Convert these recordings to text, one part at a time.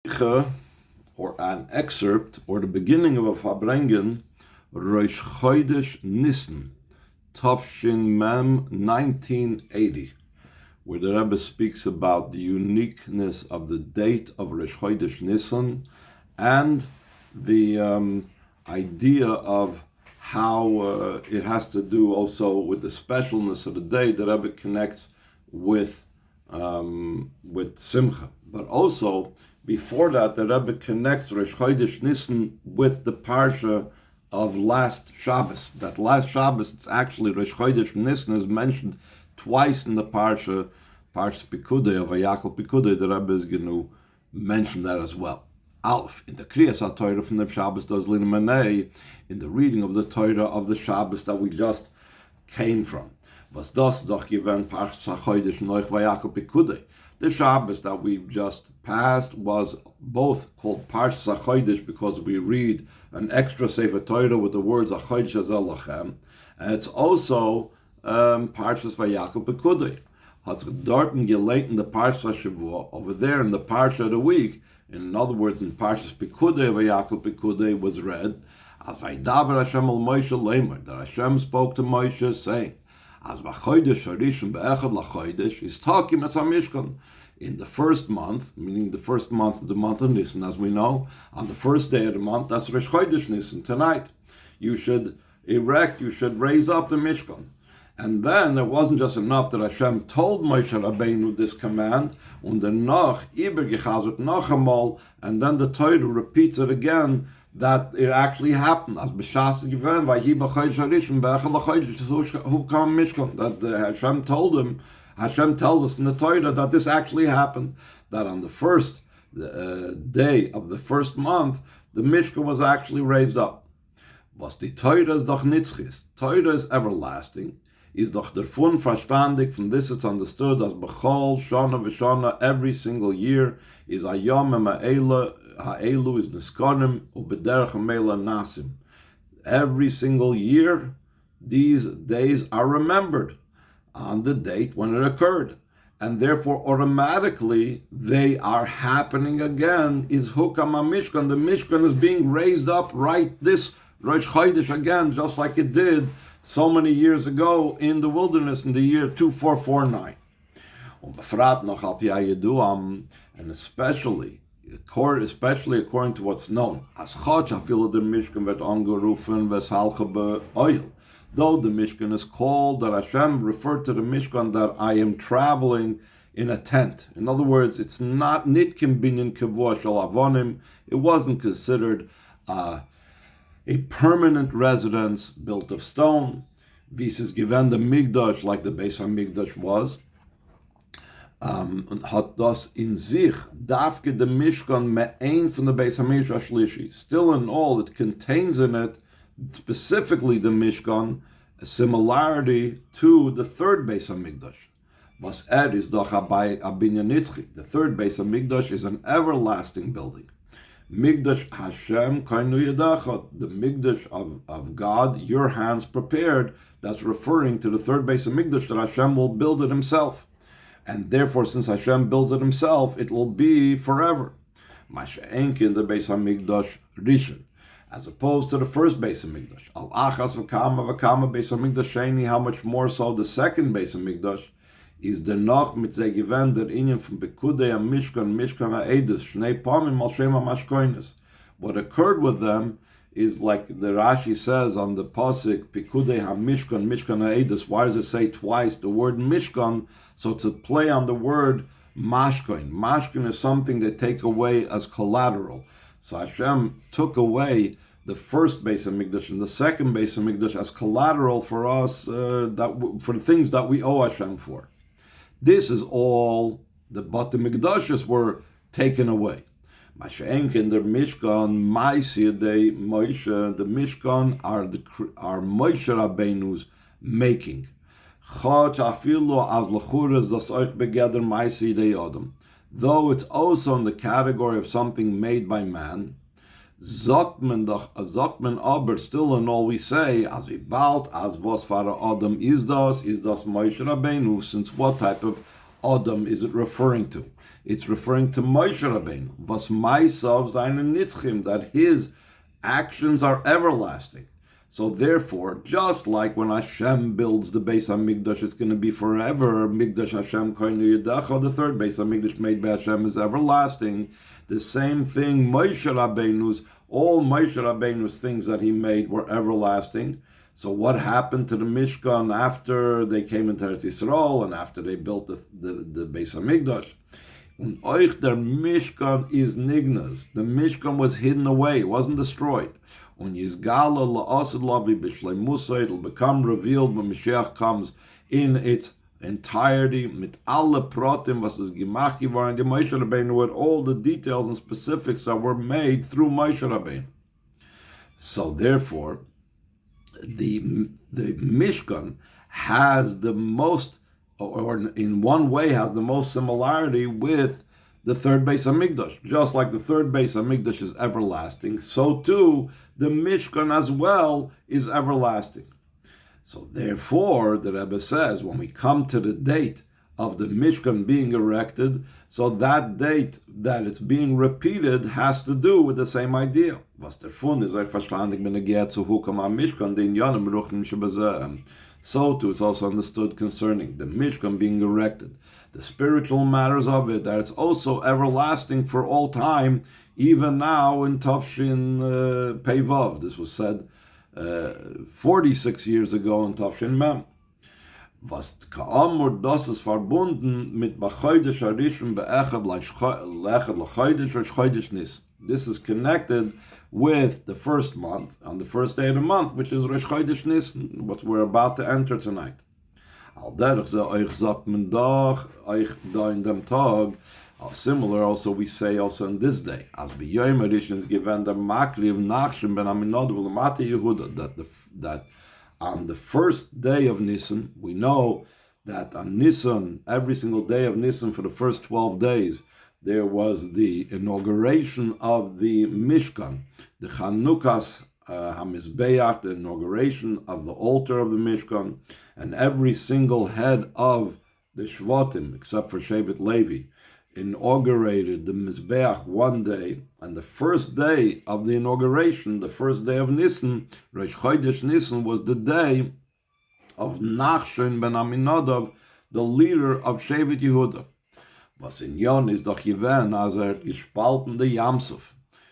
Simcha, or an excerpt, or the beginning of a Farbrengen, Rosh Chodesh Nisan, Tafshin Mem 1980, where the Rebbe speaks about the uniqueness of the date of Rosh Chodesh Nisan and the idea of how it has to do also with the specialness of the day. The Rebbe connects with Simcha, but also before that, the Rebbe connects Rosh Chodesh Nisan with the parsha of last Shabbos. That last Shabbos, it's actually Rosh Chodesh Nisan is mentioned twice in the parsha Pikudei of Vayakal Pikudei. The Rebbe is going to mention that as well. Aleph, in the Kriyas HaTorah from the Shabbos does Linamanei, in the reading of the Torah of the Shabbos that we just came from. Was das doch given Parsha Chodesh Noich Vayakal Pikudei. The Shabbos that we just passed was both called Parsha Chodesh because we read an extra Sefer Torah with the words Chodesh Hazel Lachem, and it's also Parshas Vayakal Pikudei. Has dorten gelegt in the Parsha Shavua, over there in the Parsha of the week. In other words, in Parshas Pikudei Vayakal Pikudei was read as Vaydaber Hashem al Moshe Leimer, that Hashem spoke to Moshe saying, as Vachodesh Harishon Be'echad LaChodesh is talking as a Mishkan. In the first month, meaning the first month of the month of Nisan, as we know, on the first day of the month, that's Rosh Chodesh Nisan. Tonight, you should raise up the Mishkan. And then it wasn't just enough that Hashem told Moshe Rabbeinu this command, und danach übergechazert noch einmal, and then the Torah repeats it again, that it actually happened. As b'shas given, vayhi b'chodesh harishon be'echad l'chodesh hu kam mishkan. That Hashem told him. Hashem tells us in the Torah that this actually happened. That on the first day of the first month, the Mishkan was actually raised up. Was die Torah is doch nitzchis. Torah is everlasting. Is doch derfun verstandig. From this it's understood as b'chol shana v'shana, every single year is ayom ha'elu is niskanim u'bederech ha'mela nasim. Every single year, these days are remembered on the date when it occurred, and therefore automatically they are happening again. Is hukam mishkan? The Mishkan is being raised up right this Rosh Chodesh again, just like it did so many years ago in the wilderness in the year 2449. And especially according to what's known as Chodesh, the Mishkan wird angerufen weshalche oil. Though the Mishkan is called, that Hashem referred to the Mishkan that I am traveling in a tent. In other words, it's not nitkim binyan kavua shel avonim. It wasn't considered a permanent residence built of stone. Vises given the Migdash like the Beis HaMikdash was. Und hat das in sich, dafke the Mishkan me'ein from the Beis HaMikdash Shlishi. Still in all, it contains in it, specifically the Mishkan, a similarity to the third Beis HaMikdash. Was is doch abinyan nitzchi. The third Beis HaMikdash is an everlasting building. Migdash Hashem kainu yadachot. The Migdash of God, your hands prepared. That's referring to the third Beis HaMikdash that Hashem will build it himself. And therefore, since Hashem builds it himself, it will be forever. Masha'enkin the Beis HaMikdash Rishon, as opposed to the first Beis HaMikdash. Al achas v'kama Beis HaMikdash sheni, how much more so the second Beis HaMikdash is the noch mit ze given der inyan from Bekudei HaMishkan HaEdus shnei pamim al shem HaMashkoines. What occurred with them is like the Rashi says on the pasuk Bekudei HaMishkan HaEdus. Why does it say twice the word Mishkan? So it's a play on the word mashkoin. Mashkoin is something they take away as collateral. So Hashem took away the first Beis HaMikdash and the second Beis HaMikdash as collateral for us, for the things that we owe Hashem for. This is all the Mikdashos were taken away. Masha'enkin the Mishkan Ma'aseh Moshe, the Mishkan are Moshe Rabbeinu's making. Though it's also in the category of something made by man, Zokmen aber, still in all we say, as we bald, as was for Adam is das Moshe Rabbeinu, since what type of Adam is it referring to? it's referring to Moshe Rabbeinu. Was ma'asav seinen nitzchim, that his actions are everlasting. So therefore, just like when Hashem builds the Beis HaMikdash, it's going to be forever. Mikdash Hashem koinu yedacha, the third Beis HaMikdash made by Hashem is everlasting. The same thing, Moshe Rabbeinu's, all Moshe Rabbeinu's things that he made were everlasting. So what happened to the Mishkan after they came into Eretz Yisrael and after they built the Beis HaMikdash? Und euch der Mishkan is nignas. The Mishkan was hidden away, it wasn't destroyed. Und Yizgala la'asad lavi b'shleimusa, it'll become revealed when Mashiach comes in its entirety, mit alle pratim, was is gemacht geworden, die Moshe Rabbeinu, with all the details and specifics that were made through Moshe Rabbeinu. So therefore, the Mishkan has the most, or in one way has the most similarity with the third Beis HaMikdash. Just like the third Beis HaMikdash is everlasting, so too the Mishkan as well is everlasting. So therefore, the Rebbe says, when we come to the date of the Mishkan being erected, so that date that it's being repeated has to do with the same idea. Was der Fund ist euch verstandig mit der zu Hukam am Mishkan, den Yonim Ruchnim Shebazeh. So too, it's also understood concerning the Mishkan being erected, the spiritual matters of it, that it's also everlasting for all time, even now in Tafshin Peivav. This was said 46 years ago in Tafshin Mem. Was ka'amur, das ist verbunden mit B'chodesh Harishon be'echad l'chodesh or Chodesh Nisan. This is connected with the first month, on the first day of the month, which is Rosh Chodesh Nisan, what we're about to enter tonight. Al derech ze euch sagt man doch, euch da in dem Tag, similar also we say also on this day, as b'yoyim Harishon is given the makriv nachshim ben aminod v'lamati Yehuda, that on the first day of Nisan, we know that on Nisan, every single day of Nisan for the first 12 days, there was the inauguration of the Mishkan, the Chanukas HaMizbeach, the inauguration of the altar of the Mishkan, and every single head of the Shvatim, except for Shevet Levi, inaugurated the Mizbeach one day, and the first day of the inauguration, the first day of Nisan, Rosh Chodesh Nisan, was the day of Nachshon ben Aminadav, the leader of Shevet Yehuda. Was in Yon is doch gewesen, als gespalten the Yamsuf.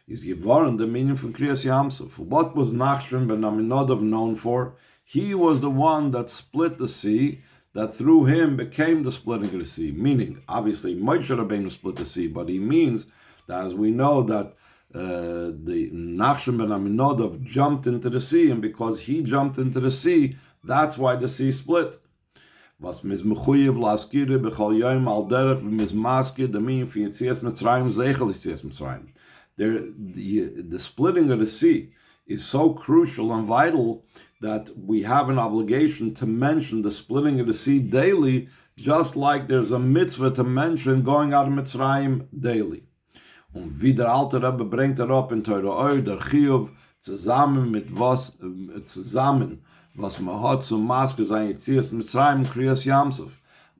Is geworden the meaning from Kriyas Yamsuf. What was Nachshon ben Aminadav known for? He was the one that split the sea, that through him became the splitting of the sea. Meaning, obviously, Moshe Rabbeinu split the sea, but he means that, as we know, that the Nachshon ben Aminadav jumped into the sea, and because he jumped into the sea, that's why the sea split. Was mis mechuyev laskire bechol yom al derech v'mis maskir the meaning for Yetzias Mitzrayim zeichel Yetzias Mitzrayim. The splitting of the sea is so crucial and vital that we have an obligation to mention the splitting of the sea daily, just like there's a mitzvah to mention going out of Mitzrayim daily. Und wie der alte Rebbe bringt up in Torah der Chiyuv zusammen mit was man hat zum Maske sein Yetzias Mitzrayim Kriyas Yamsuf.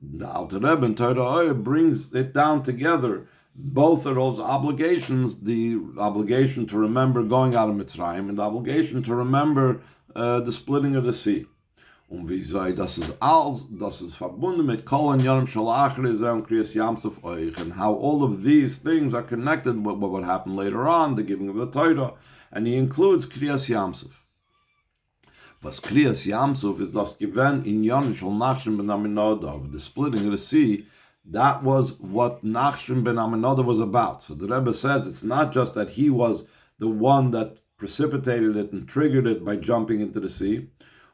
The alte Rebbe in Torah brings it down together, both of those obligations, the obligation to remember going out of Mitzrayim and the obligation to remember the splitting of the sea. Und wie sei, das ist verbunden mit Kol and Yonim Shel Achar und Kriyas Yamsuf euch, and how all of these things are connected with what would happen later on, the giving of the Torah, and he includes Kriyas Yamsuf. Was Kriyas Yamsuf is das given in Yonim Shel Nachshon ben Aminadav, the splitting of the sea. That was what Nachshon ben Aminadav was about. So the Rebbe says it's not just that he was the one that precipitated it and triggered it by jumping into the sea.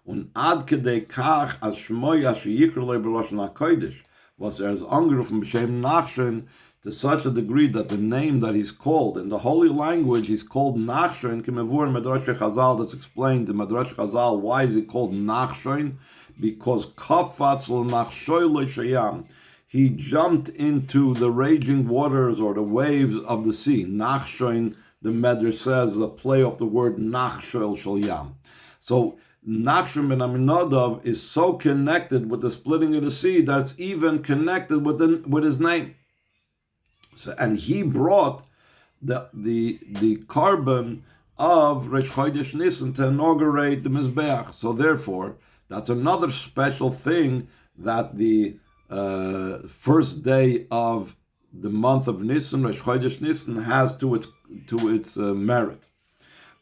Und ad kedei kach as shmoy yikra lo b'lashon HaKodesh was as angerufen b'shem Nachshon, to such a degree that the name that he's called in the holy language, he's called Nachshon. K'mevur Madrash Chazal, that's explained in Madrash Chazal. Why is he called Nachshon? Because kafatz l'nachshoy lo shayam. He jumped into the raging waters or the waves of the sea. Nachshon, the Medrash says, a play of the word Nachshol Shal Yam. So Nachshon ben Aminadav is so connected with the splitting of the sea that it's even connected with his name. So, and he brought the carbon of Rosh Chodesh Nisan to inaugurate the Mizbeach. So therefore, that's another special thing that the first day of the month of Nisan, Rosh Chodesh Nisan, has to its merit.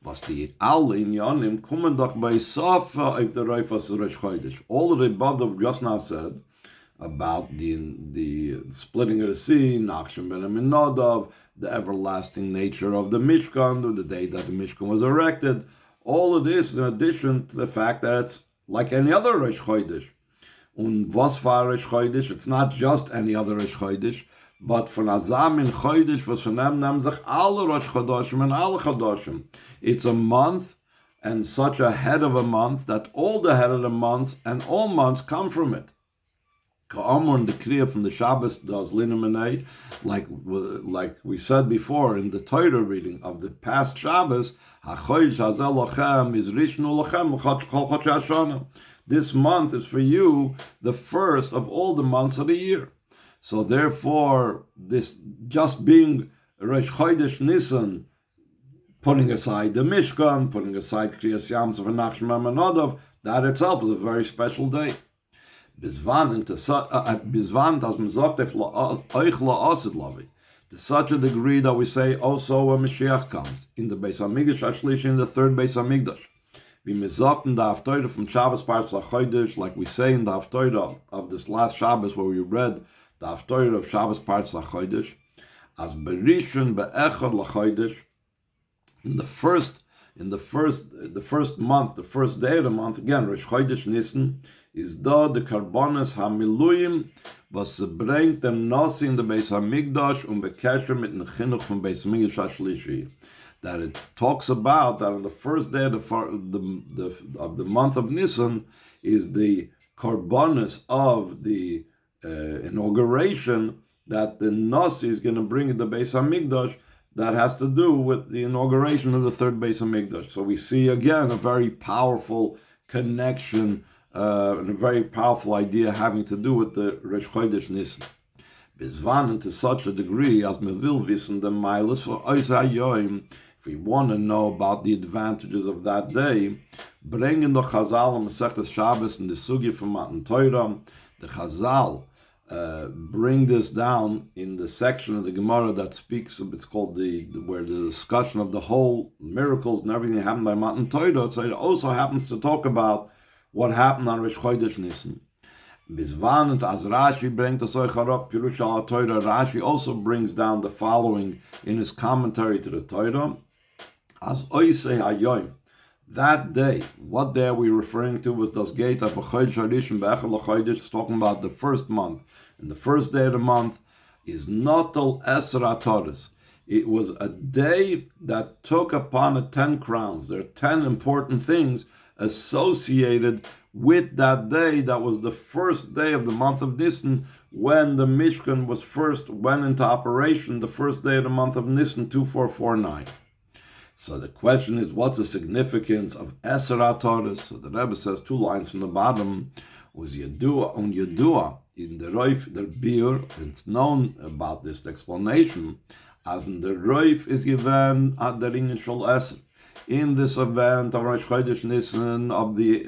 Was die alle Inyanim kommen doch bei Safa auf der Reifas Rosh Chodesh. All the above just now said about the splitting of the sea, Nachshon ben Aminadav, the everlasting nature of the Mishkan, the day that the Mishkan was erected. All of this in addition to the fact that it's like any other Rosh Chodesh. Und was war Rosh Chodesh? It's not just any other Rosh Chodesh, but von Azam in Chodesh, was von dem nehmen sich alle Rosh Chodoshim and alle Chodoshim. It's a month and such a head of a month that all the head of the months and all months come from it. Ka'amur the Kriya from the Shabbos does Linamanei, like we said before in the Torah reading of the past Shabbos, HaChodesh Hazel Lochem is Rishnu Lochem L'chol Chodshei Hashanah. This month is for you the first of all the months of the year. So therefore, this just being Rosh Chodesh Nisan, putting aside the Mishkan, putting aside Kriyas Yam Tov and Nachshon ben Aminadav, that itself is a very special day. Bisvan, to such a degree that we say also when Mashiach comes in the Beis Hamikdash Ashlish, in the third Beis Hamikdash. We mizokten in the Haftorah from Shabbos Parts LaChodesh, like we say in the Haftorah of this last Shabbos where we read the Haftorah of Shabbos Parts LaChodesh, as Berishon Be'echad LaChodesh, in the first month, the first day of the month, again Rosh Chodesh Nisan, is da the Karbonas HaMiluyim, was bringt dem Nasi in the Beis HaMikdash bekesher mit den Chinuch from Beis HaMikdash HaShlishi. That it talks about that on the first day of the month of Nisan is the Karbonas of the inauguration that the Nasi is going to bring in the Beis HaMikdash. That has to do with the inauguration of the third Beis HaMikdash. So we see again a very powerful connection and a very powerful idea having to do with the Rosh Chodesh Nisan. Bisvan, to such a degree as me will wissen the miles for Ois HaYoim, if we want to know about the advantages of that day, bringen the Chazal and Masechtas Shabbos and the Sugi from Matan Torah. The Chazal bring this down in the section of the Gemara that speaks of, it's called where the discussion of the whole miracles and everything that happened by Matan Torah. So it also happens to talk about what happened on Rosh Chodesh Nisan. Bisvan, and as Rashi brings the Soicharok Pirush al Torah, Rashi also brings down the following in his commentary to the Torah. As Oisei Hayoim, that day, what day are we referring to? Was Das Gate of Chodesh Harishon Be'echad LaChodesh, talking about the first month. And the first day of the month is Notel Eser HaToros. It was a day that took upon it 10 crowns. There are 10 important things associated with that day. That was the first day of the month of Nisan, when the Mishkan was first went into operation, the first day of the month of Nisan, 2449. So the question is, what's the significance of Eser HaToros? So the Rebbe says 2 lines from the bottom, was Yedua on Yedua in the Roif der Biur. It's known about this explanation as in the Roif is given at the Ringen Shol Eser. In this event of Rosh Chodesh Nisan, of the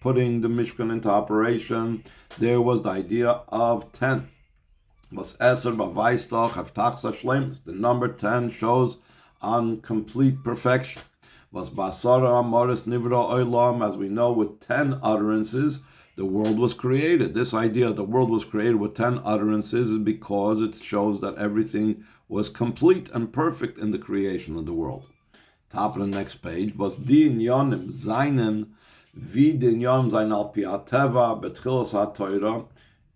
putting the Mishkan into operation, there was the idea of 10. Was Eser Bavaistach Haftachsa Shlemus. The number 10 shows on complete perfection. Was Basara Amoris Nivra Oilam, as we know, with 10 utterances, the world was created. This idea the world was created with 10 utterances is because it shows that everything was complete and perfect in the creation of the world. Top of the next page was Din Yonim Zainen, wie Din Yonim Zain al Pi HaTeva, Betchilas HaTorah,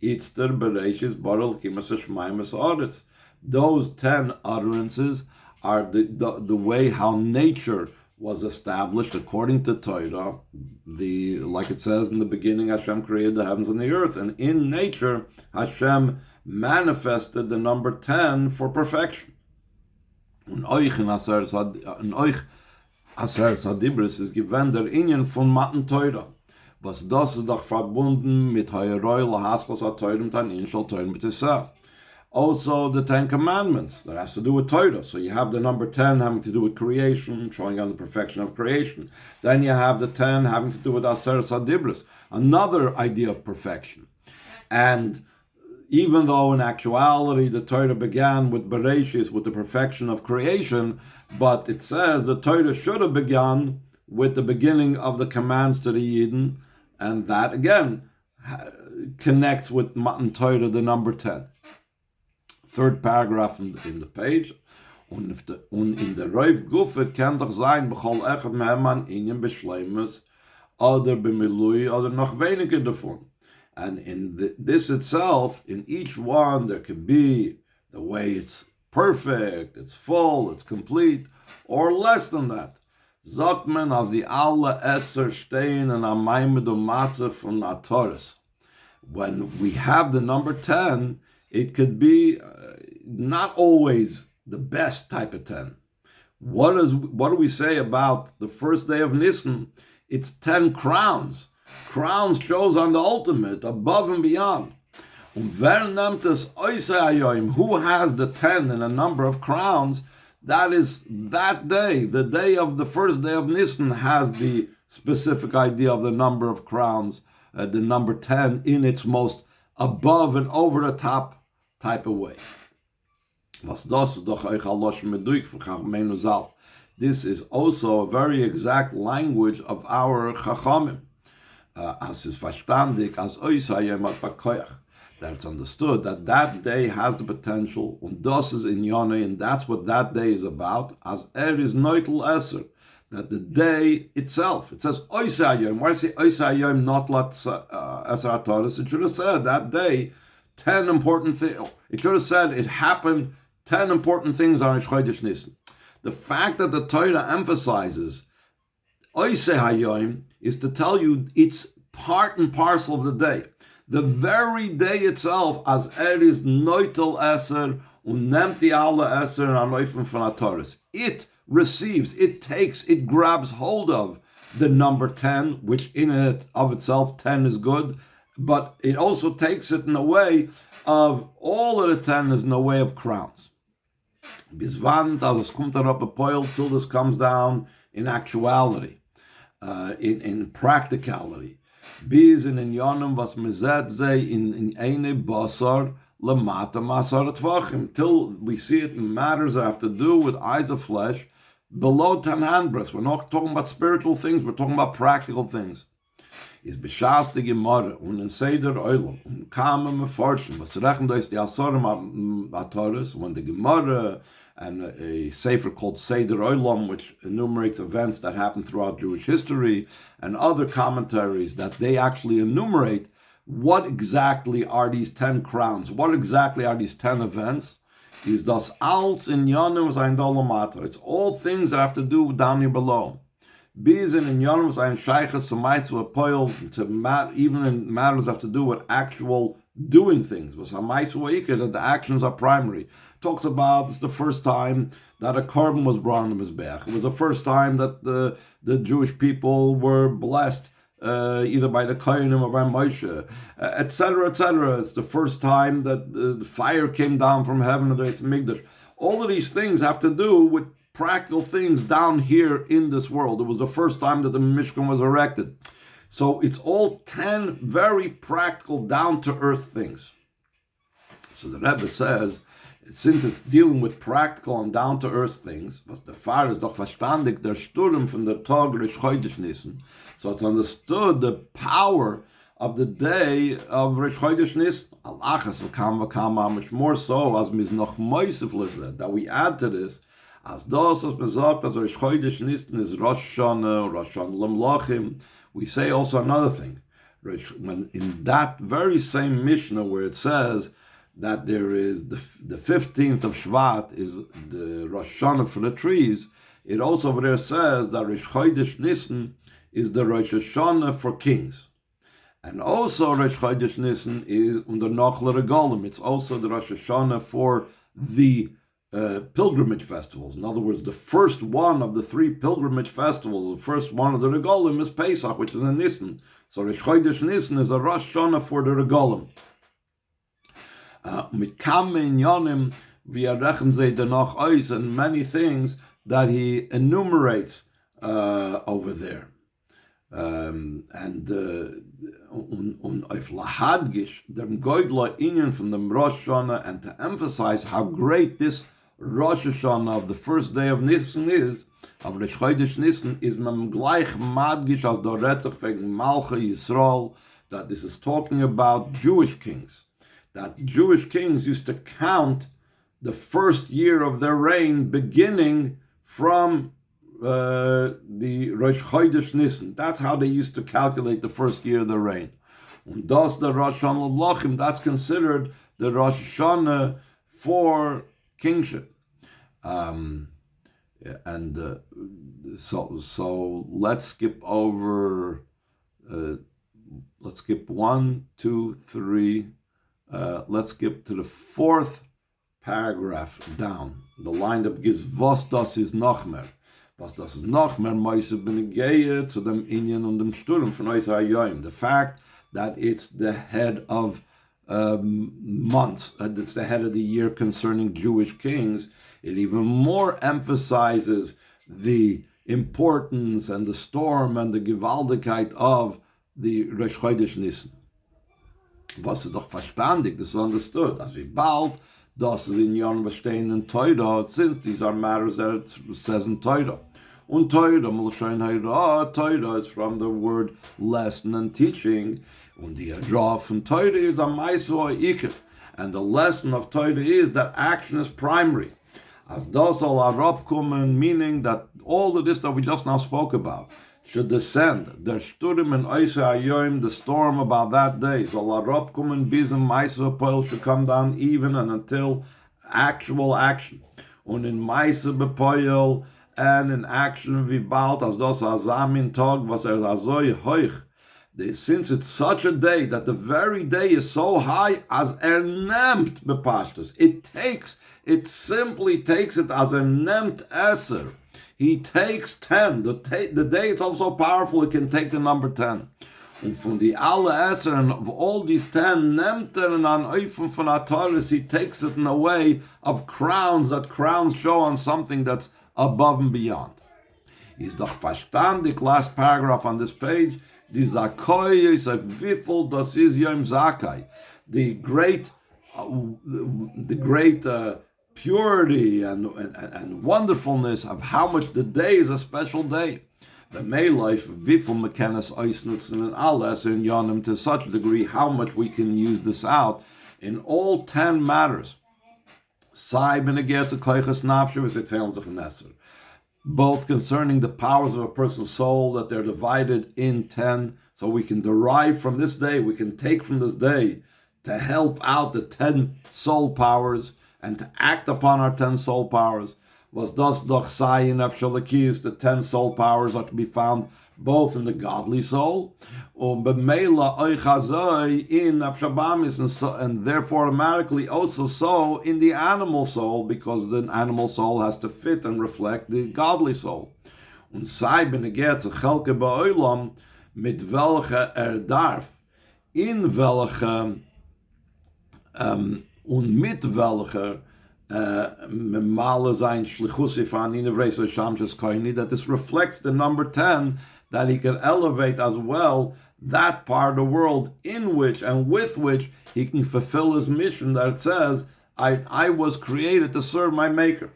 Itzter Bereshis, Baruch Kimas HaShemayim HaSa'aretz. Those 10 utterances are the way how nature was established according to Torah. Like it says in the beginning, Hashem created the heavens and the earth, and in nature, Hashem manifested the number 10 for perfection. Und euch in Aseret Hadibris ist gewähnt der Inyan von Matan Torah. Was das ist doch verbunden mit Heuroi Lahaskos HaTorah und an Inshal Torah mit Issa. also the Ten Commandments that has to do with Torah. So you have the number 10 having to do with creation, showing on the perfection of creation. Then you have the 10 having to do with Aseret Adibros, another idea of perfection. And even though in actuality the Torah began with Bereshis, with the perfection of creation, but it says the Torah should have begun with the beginning of the commands to the Yidden, and that again connects with Matan Torah, the number 10. Third paragraph in the page. Und in der Reif Gufe kann doch sein, bechol echet meheman inyan beschleimus, oder bemilui, oder noch weniger davon. And in this itself, in each one, there could be the way it's perfect, it's full, it's complete, or less than that. Sagt man, als die alle Esser stehen in a Maimed und Matze von Atoris. When we have the number 10, it could be not always the best type of 10. What do we say about the first day of Nisan? It's 10 crowns. Crowns shows on the ultimate, above and beyond. Und wer nimmt es who has the 10 in a number of crowns? That is that day, the day of the first day of Nisan, has the specific idea of the number of crowns, the number 10 in its most above and over the top type of way. This is also a very exact language of our Chachamim. As is verstandig, as that's understood that that day has the potential, und das is in Yonah, and that's what that day is about, as is Neutel Esser, that the day itself, it says Oisayim. Why does it say Oisayim, not Lat Esser Ataris? It should have said that day 10 important things. It should have said it happened 10 important things on Chodesh Nisan. The fact that the Torah emphasizes Oisayim is to tell you it's part and parcel of the day. The very day itself, as is Neutel Esser und nimmt die alle Esser an Läufen von Ataris. It receives, it takes, it grabs hold of the number 10, which in it of itself 10 is good, but it also takes it in a way of all of the 10 is in a way of crowns. Bis wann, das kommt darauf a poil till this comes down in actuality, in practicality. Bis in Yonim was mezet zei in eine basar lemata masar tvachim, till we see it in matters that have to do with eyes of flesh below 10 handbreadths. We're not talking about spiritual things, we're talking about practical things. Is beshas de gemara und in seder oilam und kamen meforschen was rechnen da ist die asorim atoris, when the gemara and a sefer called Seder Olam, which enumerates events that happen throughout Jewish history, and other commentaries that they actually enumerate what exactly are these 10 crowns, what exactly are these 10 events. Is das als in Yonim sein Dolomata. It's all things that have to do down here below. Bizin in Yonim sein Sheiches to a poil, even in matters that have to do with actual doing things. That the actions are primary. Talks about it's the first time that a korban was brought on the Mizbeach. It was the first time that the Jewish people were blessed either by the Kohanim or by Moshe, etc., etc. It's the first time that the fire came down from heaven to the Beis Mikdash. All of these things have to do with practical things down here in this world. It was the first time that the Mishkan was erected. So it's all 10 very practical, down-to-earth things. So the Rebbe says, since it's dealing with practical and down-to-earth things, was der Pfarrer ist doch verstandig, der Sturm von der Tag Rosh Chodesh Nisan. So it's understood the power of the day of Rosh Chodesh Nisan. Alachas v'kam much more so, as mis noch moiseflis, that we add to this, as das, as me sagt, as Rosh Chodesh Nisan is Rosh Hashanah, Rosh Hashanah L'mlachim. We say also another thing. When in that very same Mishnah where it says that there is the 15th of Shvat is the Rosh Hashanah for the trees, it also over there says that Rosh Chodesh Nisan is the Rosh Hashanah for kings. And also Rosh Chodesh Nisan is under Nachla Regalim. It's also the Rosh Hashanah for the pilgrimage festivals. In other words, the first one of the 3 pilgrimage festivals, the first one of the Regalim is Pesach, which is in Nisan. So Rosh Chodesh Nisan is a Rosh Hashanah for the Regalim. Mit kamen yonim via rechen ze danach ois, and many things that he enumerates over there. And auf lahadgish dem goydla inyan from the Rosh Hashanah, and to emphasize how great this Rosh Hashanah of the first day of Nisan is, of Rosh Chodesh Nisan, is mem gleich madgish as do retzach wegen Malcha Yisrael, that this is talking about Jewish kings. That Jewish kings used to count the first year of their reign beginning from the Rosh Chodesh Nisan. That's how they used to calculate the first year of their reign. And thus the Rosh Hashanah Lachim, that's considered the Rosh Hashanah for kingship. So let's skip over. Let's skip 1, 2, 3. Let's skip to the fourth paragraph down. The line that gives was das is noch mehr. Was das ist noch mehr meise benegehe zu dem Inyan und dem Sturm von Eis HaYoim. The fact that it's the head of months, it's the head of the year concerning Jewish kings, it even more emphasizes the importance and the storm and the Gewaltigkeit of the Rosh Chodesh Nisan. Was ist doch verstandig, das ist understood. As wie bald, das ist in Yom bestehen in Torah, since these are matters that it says in Torah. Und Torah, Torah is from the word lesson and teaching. Und die draw from Torah is a maiso iker. And the lesson of Torah is that action is primary. As das all arab kommen, meaning that all of this that we just now spoke about should descend. Der Sturm in Eis HaYoim, the storm about that day. So arab kommen bisem maiso poil should come down even and until actual action. Und in Meise bepoil and in action wie bald as das azamin tag was azoi hoich. Since it's such a day that the very day is so high as nemt bepashtus. It simply takes it as nemt eser. He takes 10. The day itself so powerful it can take the number 10. Und von die alle Eser, and of all these 10, nimmt an Eufen von Ataris, he takes it in a way of crowns, that crowns show on something that's above and beyond. Ist doch verstandig, last paragraph on this page, die Zakoi is a wiffel, das is Yom Zakai. The great purity and wonderfulness of how much the day is a special day. The May life, wiffel mekanis eisnutzen and alles in Yonim, to such a degree how much we can use this out in all 10 matters. Both concerning the powers of a person's soul, that they're divided in 10, so we can derive from this day, we can take from this day to help out the 10 soul powers and to act upon our 10 soul powers. Was das doch sayin afshalakis, the 10 soul powers are to be found both in the godly soul, b'meila oichazoi in afshabamis, and therefore automatically also so in the animal soul, because the animal soul has to fit and reflect the godly soul. Und sei beneget chelke ba'olam mit welche darf, in welche und mit welcher that this reflects the number 10, that he can elevate as well that part of the world in which and with which he can fulfill his mission, that it says, I was created to serve my maker.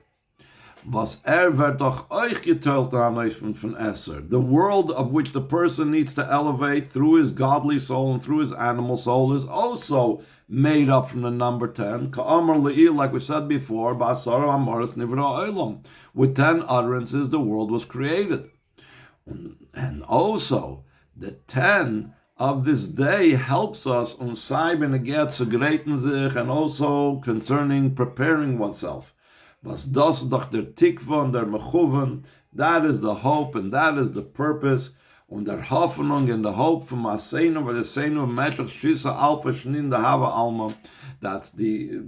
Wird doch euch geteilt an euch von Esser. The world of which the person needs to elevate through his godly soul and through his animal soul is also made up from the number 10. Ka'amar le'il, like we said before, ba'asara amaris nivra olam. With 10 utterances, the world was created. And also, the 10 of this day helps us on Saiben Aget zu greiten sich, and also concerning preparing oneself. Was das doch der Tikva und der Mechuven, that is the hope and that is the purpose, und der Hoffnung and the hope from Asenu, weil Asenu Meshach Shisa Alpha Shnin the Hava Alma, that's the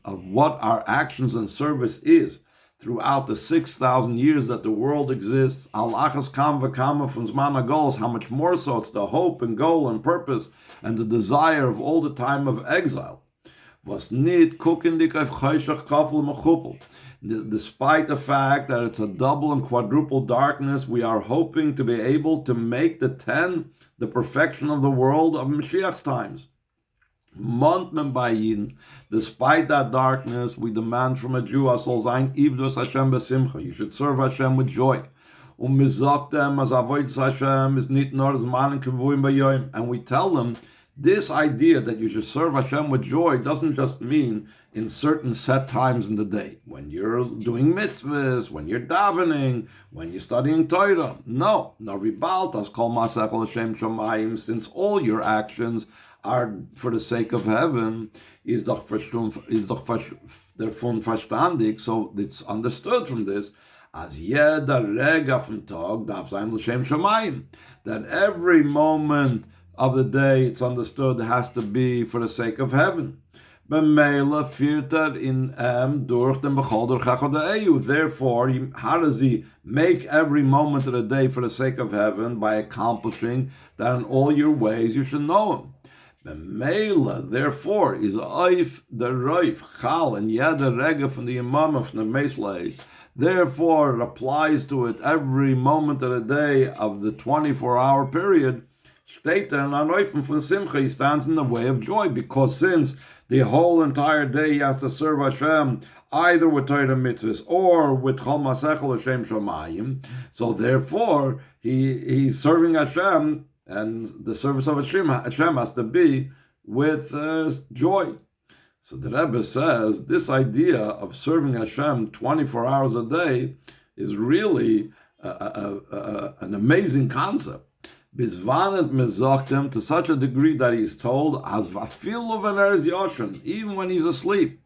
of what our actions and service is throughout the 6,000 years that the world exists. Al Achas Kam V'Kama from Zman HaGolos, how much more so it's the hope and goal and purpose and the desire of all the time of exile. was nit kukendik auf chayshach kafel mechupel. Despite the fact that it's a double and quadruple darkness, we are hoping to be able to make the 10 the perfection of the world of Mashiach's times. Montman Bayin, despite that darkness, we demand from a Jew, Asol Zayin, Ivdos Hashem besimcha. You should serve Hashem with joy. Mizoktem as avoid Hashem is nit nor zman kavuyim bayoim. And we tell them this idea that you should serve Hashem with joy doesn't just mean in certain set times in the day, when you're doing mitzvahs, when you're davening, when you're studying Torah. No, Naribaltas kol masechol Hashem shamayim, since all your actions are for the sake of heaven, is doch verstandig, so it's understood from this, as jeder Rega vom Tag darf sein l'shem shamayim, that every moment of the day, it's understood, has to be for the sake of heaven. Therefore, how does he make every moment of the day for the sake of heaven? By accomplishing that in all your ways you should know him. Therefore, is oif the roif chal and yada rega from the imam of the mesleis. Therefore, it applies to it every moment of the day of the 24-hour period. State and anoifim from Simcha, he stands in the way of joy, because since the whole entire day he has to serve Hashem either with Torah mitzvahs or with Chol Masechel Hashem Shamayim, so therefore he's serving Hashem, and the service of Hashem has to be with joy. So the Rebbe says this idea of serving Hashem 24 hours a day is really an amazing concept. Bizvanet mezoktem, to such a degree that he's told, as vafil of an erz yoshen, even when he's asleep.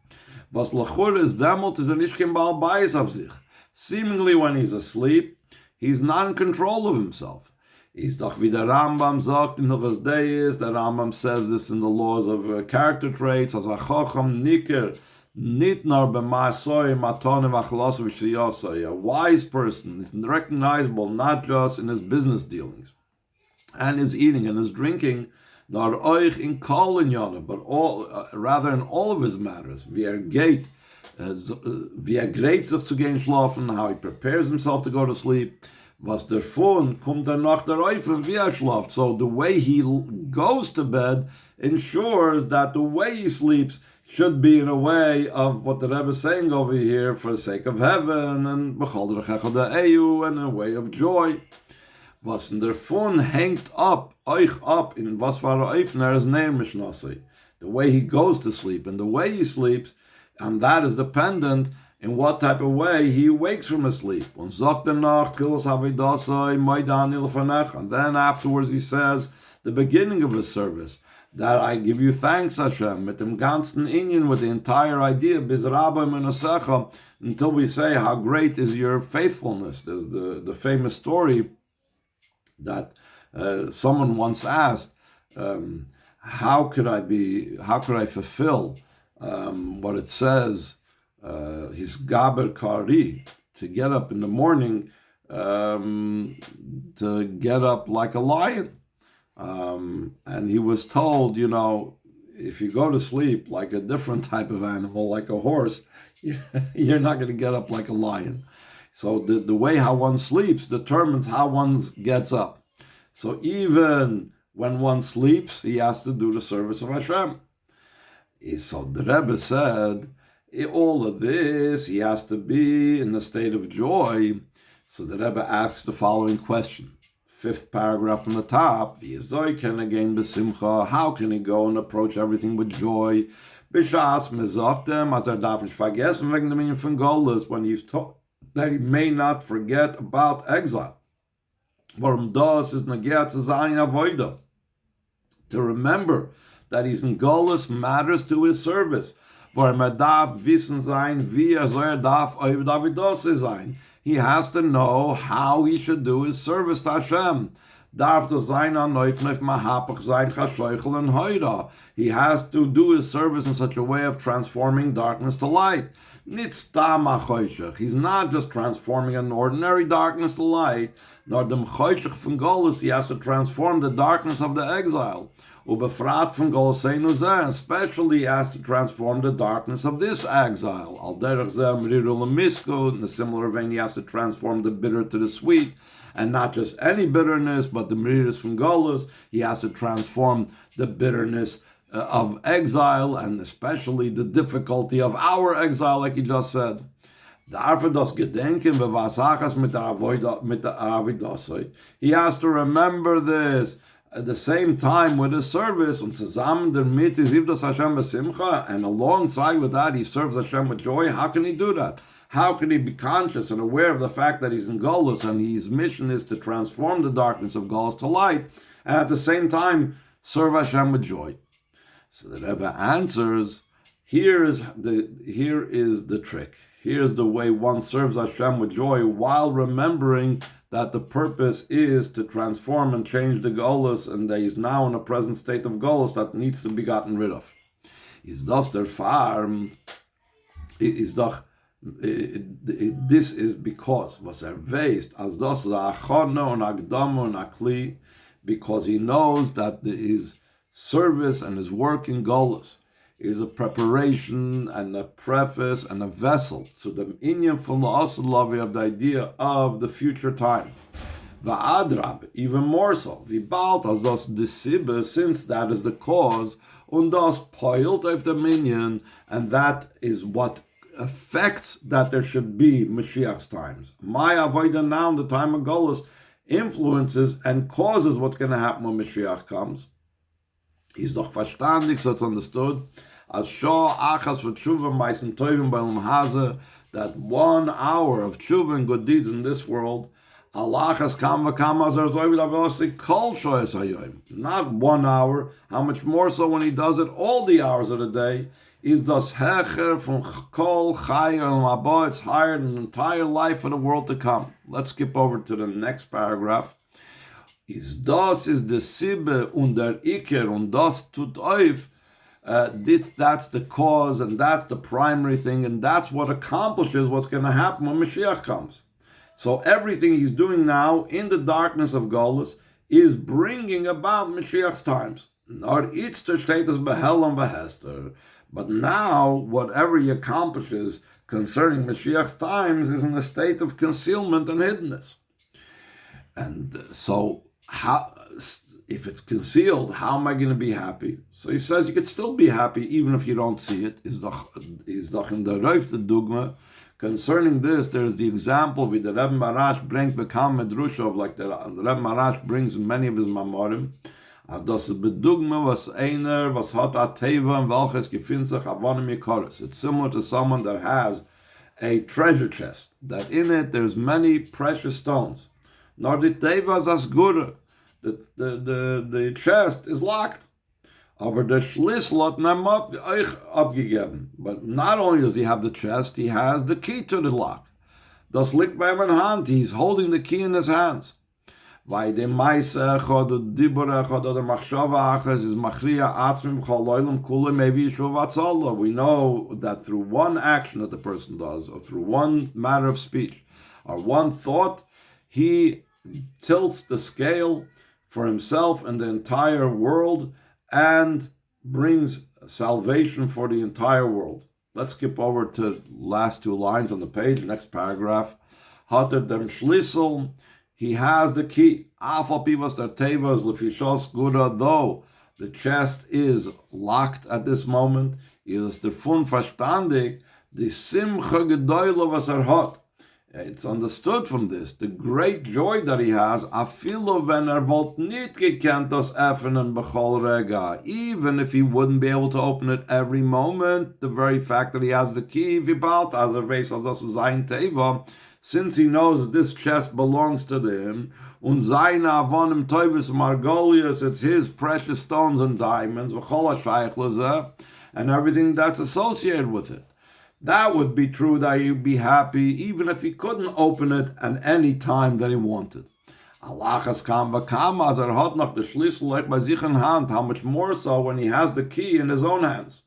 Was lachur is demot is an ishkim bal bayis of sich. Seemingly when he's asleep, he's not in control of himself. He's doch wie der Rambam sagt in Hilchos Deis, the Rambam says this in the laws of character traits, as a chacham niker, nit nor b'ma'asoi matone v'achlos v'shiyosoi. A wise person is recognizable not just in his business dealings and his eating and his drinking, nor oich in kol inyana, but rather in all of his matters. Via great sich zu gehen schlafen, how he prepares himself to go to sleep. Was davon kommt nach der Reife, wie schlaft. So the way he goes to bed ensures that the way he sleeps should be in a way of what the Rebbe is saying over here, for the sake of heaven, and and a way of joy. Was davon hängt euch up in was war Eifner is name Mishnasi. The way he goes to sleep and the way he sleeps, and that is dependent in what type of way he wakes from his sleep. And then afterwards he says, the beginning of his service, that I give you thanks, Hashem, mit dem ganzen Inyan, with the entire idea, bis Rabbi Menasecha, until we say how great is your faithfulness. There's the famous story that someone once asked, how could I fulfill what it says, his gaber kari, to get up in the morning, to get up like a lion. And he was told, if you go to sleep like a different type of animal, like a horse, you're not going to get up like a lion. So the way how one sleeps determines how one gets up. So even when one sleeps, he has to do the service of Hashem. So the Rebbe said, all of this, he has to be in a state of joy. So the Rebbe asks the following question. 5th paragraph from the top. How can he go and approach everything with joy? When he's taught that he may not forget about exile. To remember that he's in Golus matters to his service. He has to know how he should do his service to Hashem. He has to do his service in such a way of transforming darkness to light. Nitztam HaChoshech. He's not just transforming an ordinary darkness to light, nor dem Choshech von Golus, he has to transform the darkness of the exile. Ubefrat von Goloseinu Zeh, especially he has to transform the darkness of this exile. Al derech zeh mriru lemisku, in a similar vein he has to transform the bitter to the sweet, and not just any bitterness, but the mriris from Golus. He has to transform the bitterness of exile, and especially the difficulty of our exile, like he just said. He has to remember this at the same time with his service, and alongside with that, he serves Hashem with joy. How can he do that? How can he be conscious and aware of the fact that he's in Golus and his mission is to transform the darkness of Golus to light, and at the same time serve Hashem with joy? So the Rebbe answers, here is the trick. Here's the way one serves Hashem with joy while remembering that the purpose is to transform and change the Golus, and that he's now in a present state of Golus that needs to be gotten rid of. Is das der Farm? Is doch this is because was weiß, as das achona und agdama und akli, because he knows that his service and his work in Golus is a preparation and a preface and a vessel. So the inyan from the Asalavi of the idea of the future time. Va'adrab, even more so. Vibalt as das disibbe, since that is the cause, und das poilt of the minyan, and that is what affects that there should be Mashiach's times. My avoida now in the time of Golus influences and causes what's going to happen when Mashiach comes. He's doch verstandig, so it's understood. As Shah Achas for Tshuva Meisim Tovim B'Elam Haza, that 1 hour of Tshuva and good deeds in this world, Alachas Kam V'Kam Azar Zovid Avosik Kol Shoyes Hayoim. Not 1 hour, how much more so when he does it all the hours of the day, is das Hecher from Kol Chai El Mabah, it's higher than the entire life of the world to come. Let's skip over to the next paragraph. Is das is the Sibbe und der Iker und das tut oif. That's the cause and that's the primary thing, and that's what accomplishes what's going to happen when Mashiach comes. So everything he's doing now in the darkness of Golus is bringing about Mashiach's times. Nor it's the status behel and behester. But now whatever he accomplishes concerning Mashiach's times is in a state of concealment and hiddenness. And so how, if it's concealed, how am I going to be happy? So he says you could still be happy even if you don't see it. Is doch in the Reif the Dugma. Concerning this, there's the example with the Rebbe Marash brings Bekam Medrusha of, like the Rebbe Marash brings in many of his Mamorim, as das Bedugma was einer was hat a Teva and welches gefindt sich avonim yikoris. It's similar to someone that has a treasure chest, that in it there's many precious stones. Nor the Teva is as good. The chest is locked. Aber der Schlüssel hat nem euch abgegeben. But not only does he have the chest, he has the key to the lock. Das liegt bei ihm in Hand. He's holding the key in his hands. Weil dem Meise echad und Dibur echad oder Machshava achas is Machriya Atzmim Chaloilum Kulim Evi Yishuv Atzallah. We know that through one action that the person does, or through one matter of speech, or one thought, he tilts the scale for himself and the entire world, and brings salvation for the entire world. Let's skip over to the last 2 lines on the page, next paragraph. Hater dem Schlüssel, he has the key. Afal pivas der tevas lefishos gura, though the chest is locked at this moment, is the fun verstandig, the simcha gedoyle was hat. It's understood from this, the great joy that he has, afilo wenn volt nit gekent das öffnen bechol rega, even if he wouldn't be able to open it every moment, the very fact that he has the key, vibalt as a vase as das sein teva, since he knows that this chest belongs to him, und seine avonim toivis margolius, it's his precious stones and diamonds, v'chol ha'shayich and everything that's associated with it. That would be true, that he'd be happy even if he couldn't open it at any time that he wanted. Alachas kam v'kam as hat noch the Schlüssel like bei sich in hand. How much more so when he has the key in his own hands.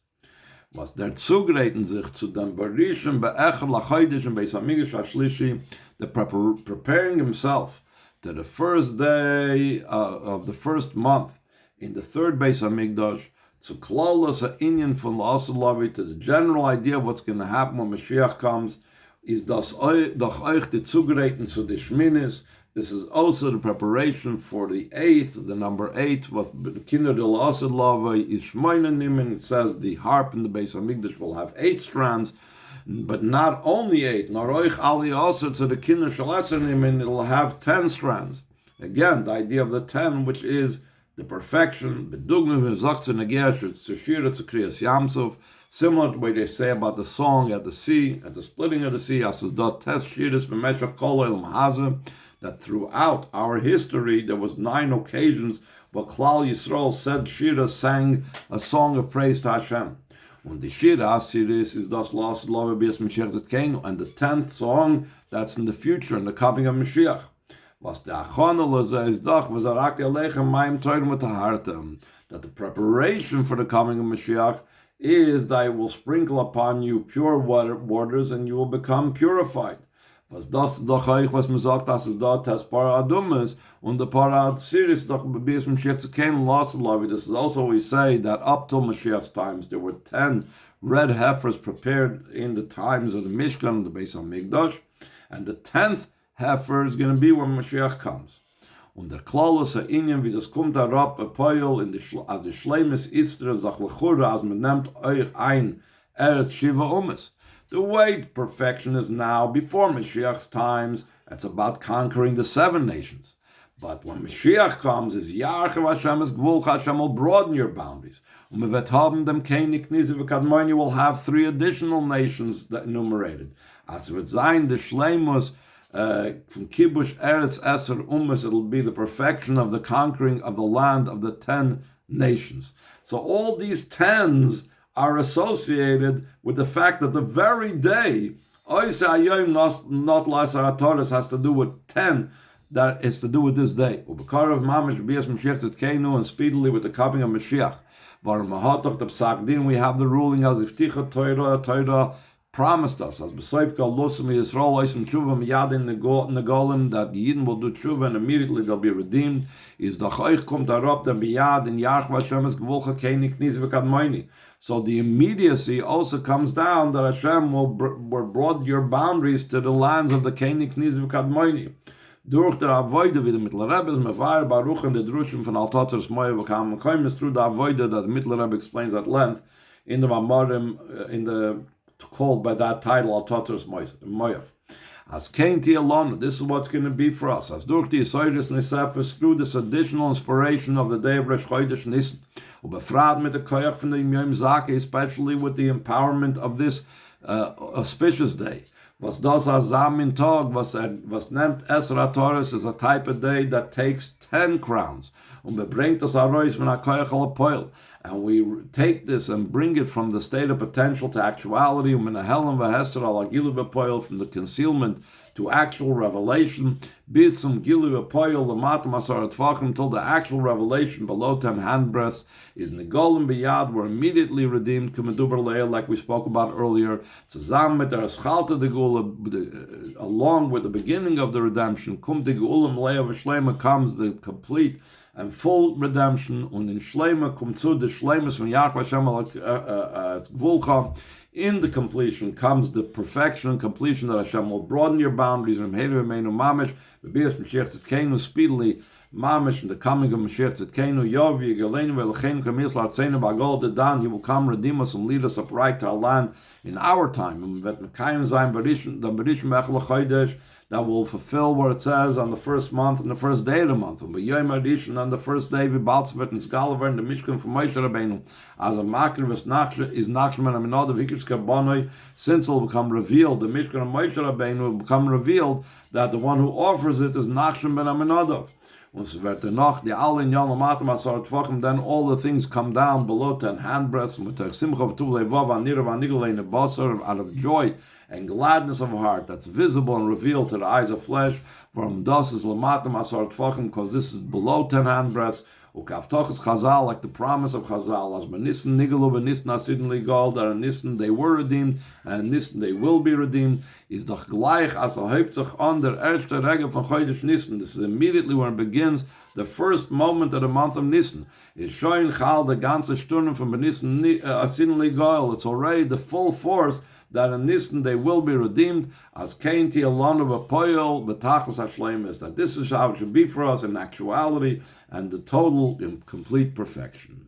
was der zugreiten sich zu dem Berischen be'echad lachodesh and Beis Hamikdash HaShlishi, the preparing himself to the first day of the first month in the third Beis Hamikdash, to klalas ha'inyan from la'asad lavi, to the general idea of what's going to happen when Mashiach comes, is das doch euch die zugreiten zu the Shminis. This is also the preparation for the 8th, the number 8, what the Kinder del Asad Lava is Shmoinanim, and it says the harp in the Beis Hamikdash will have 8 strands, but not only 8, nor euch ali also to the Kinder shel Esanim, and it'll have 10 strands. Again, the idea of the 10, which is the perfection, the Dugnav Zakta Nagesh, it's Shiur to Kriyas Yamsov, similar to what they say about the song at the sea, at the splitting of the sea, as dot test Shiuris b'meshach kol olam hazeh, that throughout our history there was 9 occasions where Klal Yisrael said Shira, sang a song of praise to Hashem. And the Shira series is das last love bias Mashiach Zetkeinu, and the 10th song that's in the future, in the coming of Mashiach. Was the achonel is doch was arak alechem mayim toirim v'tahartem, that the preparation for the coming of Mashiach is that it will sprinkle upon you pure waters and you will become purified. Was das doch euch, was man sagt, dass es dort das Paradum ist, und the Parad series doch bis Mashiach Zetkeinu lost love. This is also we say that up till Mashiach's times there were 10 red heifers prepared in the times of the Mishkan and the Beis Hamikdash, and the 10th heifer is going to be when Mashiach comes. Und der Klaus ha'inyan, wie das kommt herab, Poil, als die Schleimes Istra, sach lechura, als man nimmt euch ein, Shiva Umes. The way perfection is now, before Mashiach's times, it's about conquering the 7 nations. But when Mashiach comes, is Yarchev Hashem, is Gvul Hashem will broaden your boundaries. Und wir wird haben dem König Nisi v'Kadmoni will have 3 additional nations that enumerated. As wird sein, the Shleimus, from Kibush Eretz Eser Umas, it'll be the perfection of the conquering of the land of the 10 nations. So all these 10s are associated with the fact that the very day, Oise Ayoim not Lasar HaTorah has to do with 10, that is to do with this day. Ubekar of Mamish Bias Mashiach Tzedkeinu, and speedily with the coming of Mashiach. Var Mahatoch the Psak Din, we have the ruling as if Ticha Torah promised us, as B'Seif Gal Losum Yisrael Oisim Tshuva Miyadin Negolim, that the Yidden will do Tshuva and immediately they'll be redeemed. Is the Choich Kum Darab the Miyad in Yarch Vashem is Gvulcha Keini Kniz V'Kadmoini. So the immediacy also comes down that Hashem will broaden your boundaries to the lands of the Keini Kniz V'Kadmoini. Durch der Avoide wie der Mittler Rebbe is Mevar Baruch and the Drushim von Altaters Moyev V'Kam Mekoim is through the Avoide that the Mittler Rebbe explains at length in the Mamorim, in the called by that title Altaters Moyev. As Kain Alon, this is what's going to be for us. As durch die Osiris Nesefes, through this additional inspiration of the day of Rosh Chodesh Nisan, ubefrad mit der Koyach von dem Yom Zake, especially with the empowerment of this auspicious day. Was das Azamin Tag, was nehmt Esra Torres, is a type of day that takes 10 crowns. Bebringt das Arois von HaKoyach al Poil. And we take this and bring it from the state of potential to actuality, from the concealment to actual revelation, till the actual revelation below 10 handbreadths is Negolim Biyad, we're immediately redeemed, like we spoke about earlier, along with the beginning of the redemption, comes the complete and full redemption, und in Shleima kommt zu the Shleimus von Yahweh Hashem Gvulcha. In the completion comes the perfection and completion that Hashem will broaden your boundaries from Hedu Emeinu Mamish, Bebias Mashiach Tzedkeinu, speedily Mamish, in the coming of Mashiach Tzedkeinu, Yov Yigaleinu Velcheinu Kamis Lartzeinu Bagol Dedan, he will come, redeem us, and lead us upright to our land in our time. And Vet Mekayim Zayin Barishon Bechel Chodesh, that will fulfill what it says on the first month and the first day of the month. And on the first day, Vibaltzvet and Skalaver and the Mishkan from Moshe Rabbeinu, as a makir is Nachshman and Minod of Hikrish Kabonoi, since it will become revealed, the Mishkan of Moshe Rabbeinu will become revealed that the one who offers it is Nachshman ben Aminadov. Then all the things come down below 10 handbreadths out of joy and gladness of heart that's visible and revealed to the eyes of flesh. From das is lamatam asar tfachim, because this is below 10 handbreadths. Ukavtochas Chazal, like the promise of Chazal, as Nisan Nigelu v'Nisan Asidin Ligal, that in Nisan they were redeemed, and in Nisan they will be redeemed, is doch gleich as Hauptzach on der erste Regel von Chodesh Nisan. This is immediately when it begins, the first moment of the month of Nisan. Is showing Chal the ganze Sturm from Nisan Asidin Ligal. It's already the full force that in Nisan they will be redeemed, as Kain Ti Alon of Apoyol, Bitachon Hashleimus, that this is how it should be for us in actuality, and the total complete perfection.